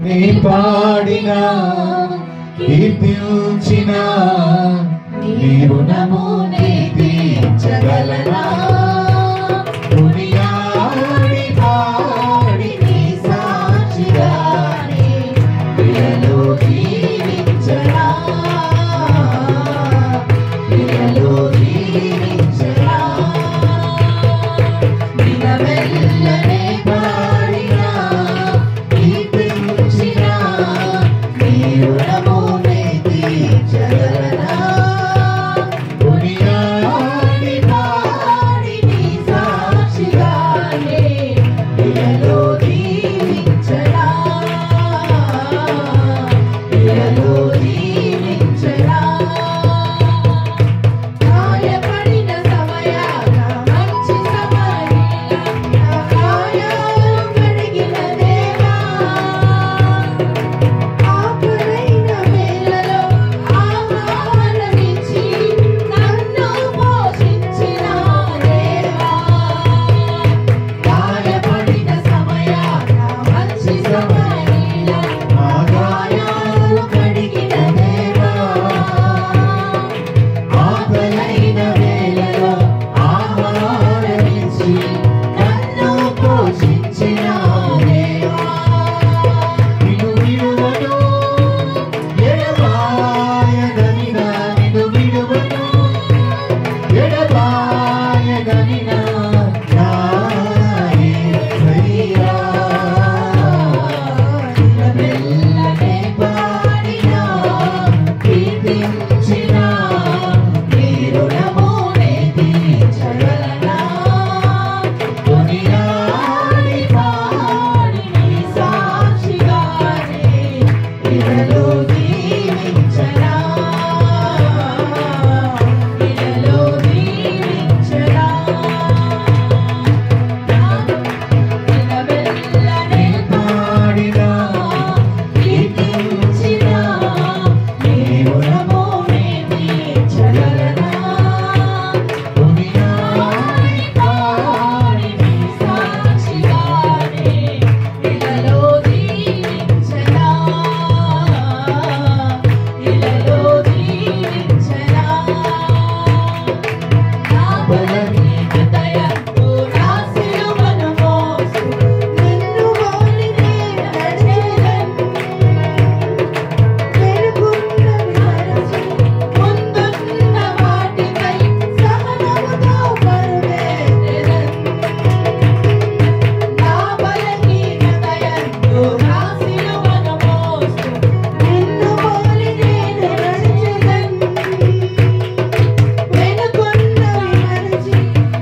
నీ పాడినా కీర్తించినా నీ రుణము నీ తీర్చగలనా కొనియాడి పాడి నీ సాక్షిగానే ఇలలో జీవించరా ఇలలో జీవించరా దినమెల్లనే పాడినా కీర్తించినా నీ రుణము నీ తీర్చగలనా కొనియాడి పాడి నీ సాక్షిగానే ఇలలో జీవించరా ఇలలో జీవించరా గాయపడిన సమయాన మంచి సమయాన నా గాయాలు కడిగిన దేవా ఆకలైన వేళలో ఆహారమిచ్చి నన్ను పోషించిన దేవా గాయపడిన సమయాన మంచి సమయాన నా గాయాలు కడిగిన దేవా ఆకలైన వేళలో ఆహారమిచ్చి నన్ను పోషించిన దేవా నిన్ను విడువను ఎడబాయగనినా నిన్ను విడువను ఎడబాయగనినా నా యేసయ్యా దినమెల్లనే పాడినా కీర్తించినా నీ రుణము నీ తీర్చగలనా కొనియాడి పాడి నీ సాక్షిగానే ఇలలో జీవించరా ఇలలో జీవించరా దినమెల్లనే పాడినా కీర్తించినా నీ రుణము నీ తీర్చగలనా కొనియాడి పాడి నీ సాక్షిగానే ఇలలో జీవించరా ఇలలో జీవించరా నా బలహీనతయందు నా సిలువను మోస్తూ నిన్ను పోలి నేను నడిచెదను వెనుకున్నవి మరచి ముందున్న వాటిపై సహనముతో పరుగెత్తెదను నా బలహీనతయందు నా సిలువను మోస్తూ నిన్ను పోలి నేను నడిచెదను వెనుకున్నవి మరచి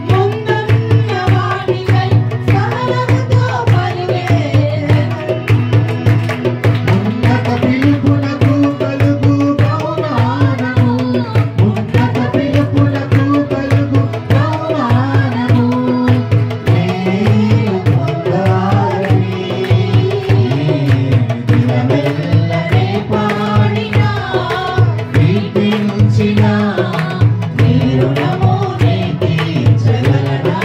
ముందున్న వాటిపై సహనముతో పరుగెత్తెదను ఉన్నత పిలుపునకు కలుగు బహుమానము ఉన్నత పిలుపునకు కలుగు బహుమానము నేను పొందాలని దినమెల్లనే పాడినా కీర్తించినా నీ రుణము నీ తీర్చగలనా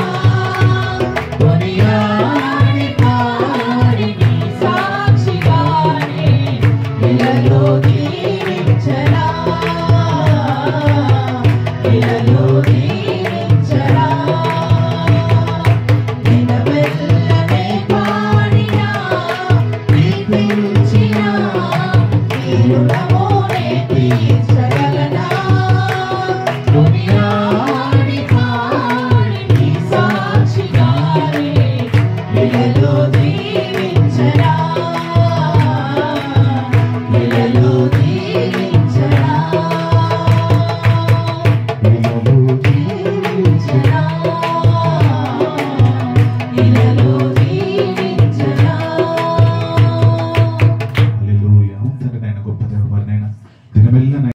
కొనియాడి పాడి నీ సాక్షిగానే ఇలలో జీవించరా ఇలలో జీవించరా దినమెల్లనే పాడినా కీర్తించినా నీ రుణము